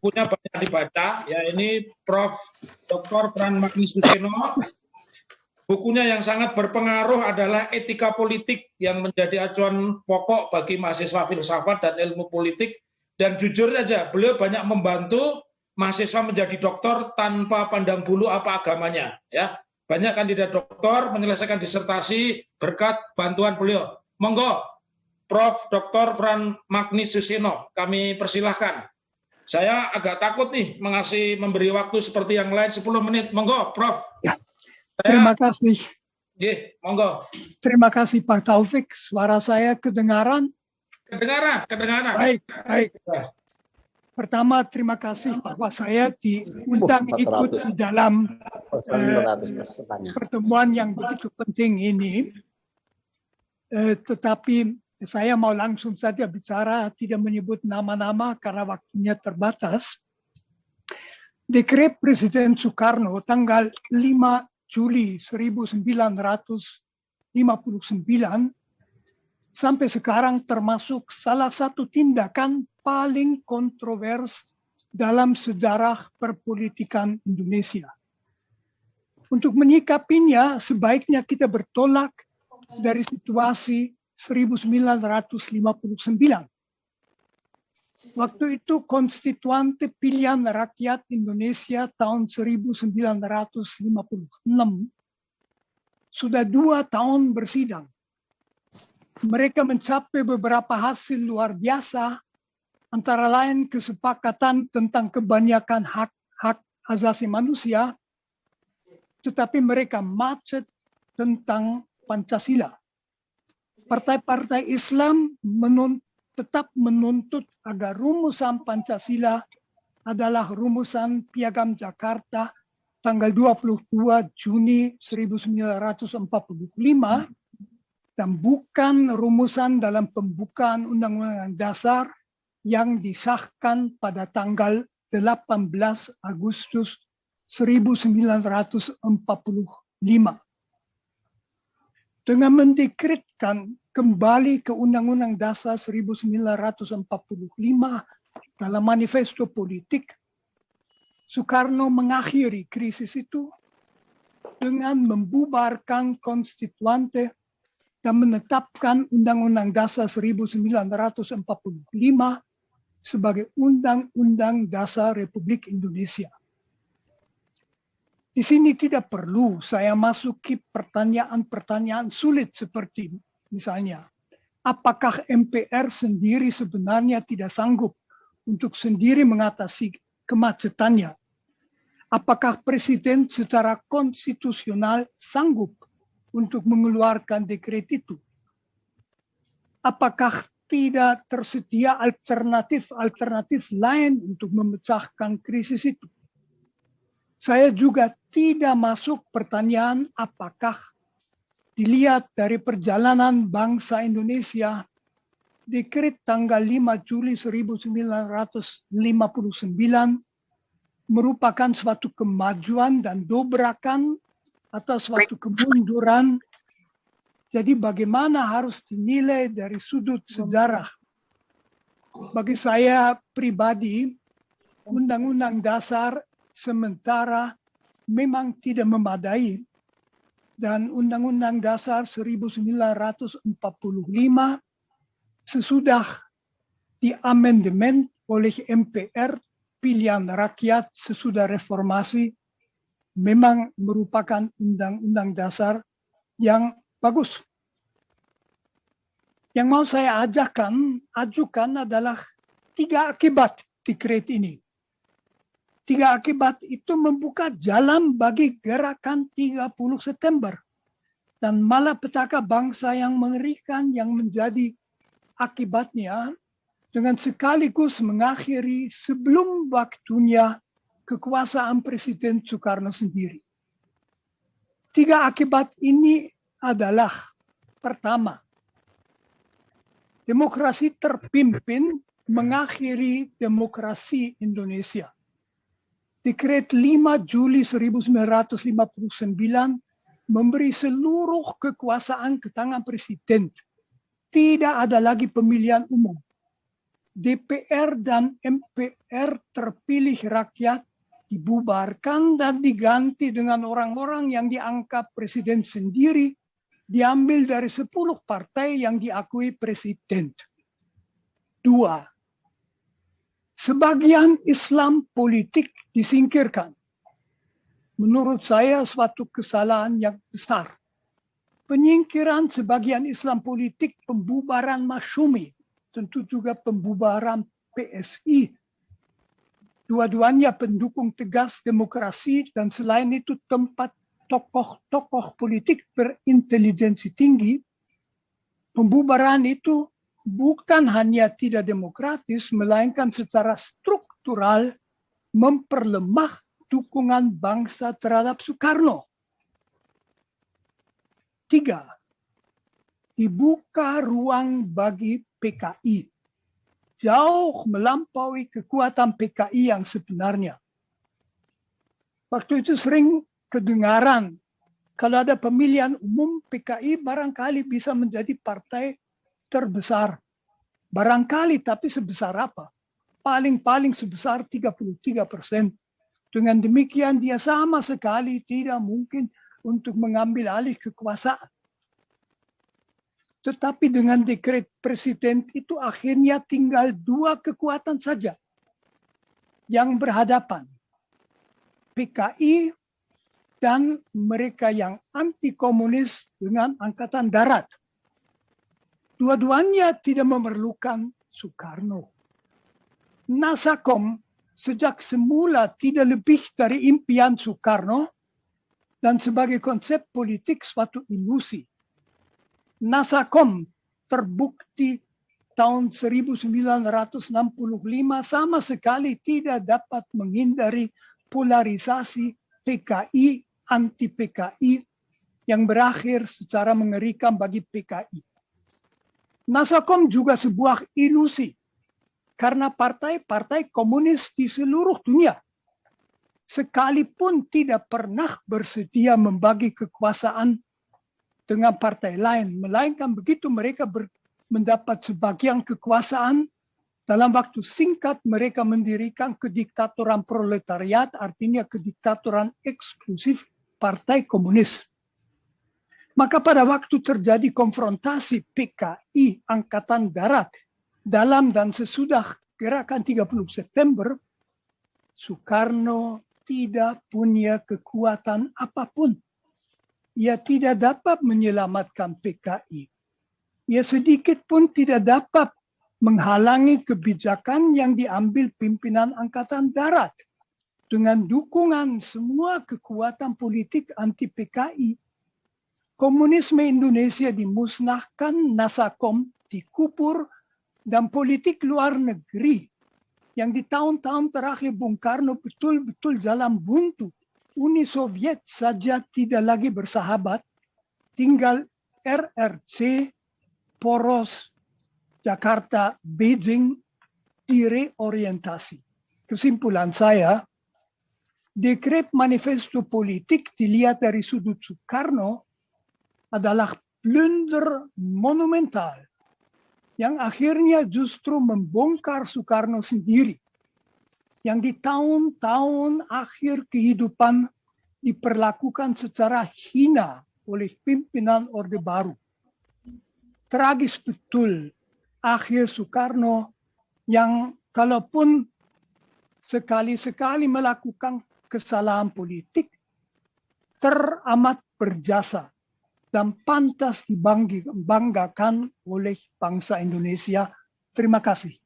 bukunya banyak dibaca, ya ini Prof. Dr. Pran Magni Suseno. Bukunya yang sangat berpengaruh adalah Etika Politik yang menjadi acuan pokok bagi mahasiswa filsafat dan ilmu politik. Dan jujur aja, beliau banyak membantu mahasiswa menjadi doktor tanpa pandang bulu apa agamanya. Ya, banyak kandidat doktor menyelesaikan disertasi berkat bantuan beliau. Monggo, Prof. Dr. Pran Magni Suseno, kami persilahkan. Saya agak takut nih memberi waktu seperti yang lain 10 menit. Monggo, Prof. Ya. Terima kasih. Monggo. Terima kasih Pak Taufik. Suara saya kedengaran? Kedengaran. Baik. Pertama, terima kasih bahwa saya diundang ikut di dalam pertemuan yang begitu penting ini. Tetapi saya mau langsung saja bicara, tidak menyebut nama-nama karena waktunya terbatas. Dekret Presiden Soekarno tanggal 5 Juli 1959 sampai sekarang termasuk salah satu tindakan paling kontrovers dalam sejarah perpolitikan Indonesia. Untuk menyikapinya, sebaiknya kita bertolak dari situasi 1959. Waktu itu konstituante pilihan rakyat Indonesia tahun 1956 sudah 2 tahun bersidang. Mereka mencapai beberapa hasil luar biasa, antara lain kesepakatan tentang kebanyakan hak asasi manusia, tetapi mereka macet tentang Pancasila. Partai-partai Islam tetap menuntut agar rumusan Pancasila adalah rumusan Piagam Jakarta tanggal 22 Juni 1945 dan bukan rumusan dalam pembukaan Undang-Undang Dasar yang disahkan pada tanggal 18 Agustus 1945. Dengan mendekretkan kembali ke Undang-Undang Dasar 1945 dalam manifesto politik, Soekarno mengakhiri krisis itu dengan membubarkan konstituante dan menetapkan Undang-Undang Dasar 1945 sebagai Undang-Undang Dasar Republik Indonesia. Di sini tidak perlu saya masuki pertanyaan-pertanyaan sulit seperti misalnya, apakah MPR sendiri sebenarnya tidak sanggup untuk sendiri mengatasi kemacetannya? Apakah Presiden secara konstitusional sanggup untuk mengeluarkan dekret itu? Apakah tidak tersedia alternatif lain untuk memecahkan krisis itu? Saya juga tidak masuk pertanyaan apakah dilihat dari perjalanan bangsa Indonesia, dekret tanggal 5 Juli 1959 merupakan suatu kemajuan dan dobrakan atau suatu kemunduran. Jadi bagaimana harus dinilai dari sudut sejarah? Bagi saya pribadi, Undang-Undang Dasar sementara memang tidak memadai, dan Undang-Undang Dasar 1945 sesudah diamandemen oleh MPR pilihan rakyat sesudah reformasi memang merupakan Undang-Undang Dasar yang bagus. Yang mau saya ajukan adalah 3 akibat dekret ini. 3 akibat itu membuka jalan bagi gerakan 30 September dan malapetaka bangsa yang mengerikan yang menjadi akibatnya dengan sekaligus mengakhiri sebelum waktunya kekuasaan Presiden Soekarno sendiri. 3 akibat ini adalah: pertama, demokrasi terpimpin mengakhiri demokrasi Indonesia. Dekret 5 Juli 1959 memberi seluruh kekuasaan ke tangan presiden. Tidak ada lagi pemilihan umum. DPR dan MPR terpilih rakyat dibubarkan dan diganti dengan orang-orang yang dianggap presiden sendiri, diambil dari 10 partai yang diakui presiden. 2. Sebagian Islam politik disingkirkan. Menurut saya suatu kesalahan yang besar. Penyingkiran sebagian Islam politik, pembubaran Masyumi, tentu juga pembubaran PSI. Dua-duanya pendukung tegas demokrasi dan selain itu tempat tokoh-tokoh politik berintelijensi tinggi. Pembubaran itu bukan hanya tidak demokratis, melainkan secara struktural memperlemah dukungan bangsa terhadap Soekarno. 3. Dibuka ruang bagi PKI. Jauh melampaui kekuatan PKI yang sebenarnya. Waktu itu sering kedengaran, kalau ada pemilihan umum PKI barangkali bisa menjadi partai terbesar. Barangkali, tapi sebesar apa? Paling-paling sebesar 33%. Dengan demikian dia sama sekali tidak mungkin untuk mengambil alih kekuasaan. Tetapi dengan dekret presiden itu akhirnya tinggal 2 kekuatan saja yang berhadapan. PKI dan mereka yang anti komunis dengan Angkatan Darat. Dua-duanya tidak memerlukan Soekarno. Nasakom sejak semula tidak lebih dari impian Soekarno dan sebagai konsep politik suatu ilusi. Nasakom terbukti tahun 1965 sama sekali tidak dapat menghindari polarisasi PKI anti-PKI yang berakhir secara mengerikan bagi PKI. Nasakom juga sebuah ilusi karena partai-partai komunis di seluruh dunia sekalipun tidak pernah bersedia membagi kekuasaan dengan partai lain, melainkan begitu mereka mendapat sebagian kekuasaan, dalam waktu singkat mereka mendirikan kediktatoran proletariat, artinya kediktatoran eksklusif partai komunis. Maka pada waktu terjadi konfrontasi PKI Angkatan Darat dalam dan sesudah gerakan 30 September, Soekarno tidak punya kekuatan apapun. Ia tidak dapat menyelamatkan PKI. Ia sedikit pun tidak dapat menghalangi kebijakan yang diambil pimpinan Angkatan Darat dengan dukungan semua kekuatan politik anti-PKI. Komunisme Indonesia dimusnahkan, Nasakom dikubur, dan politik luar negeri yang di tahun-tahun terakhir Bung Karno betul-betul jalan buntu. Uni Soviet saja tidak lagi bersahabat, tinggal RRC, poros Jakarta, Beijing, direorientasi. Kesimpulan saya, dekret manifesto politik dilihat dari sudut Soekarno adalah blunder monumental yang akhirnya justru membongkar Soekarno sendiri, yang di tahun-tahun akhir kehidupan diperlakukan secara hina oleh pimpinan Orde Baru. Tragis betul akhir Soekarno yang kalaupun sekali-sekali melakukan kesalahan politik, teramat berjasa dan pantas dibanggakan oleh bangsa Indonesia. Terima kasih.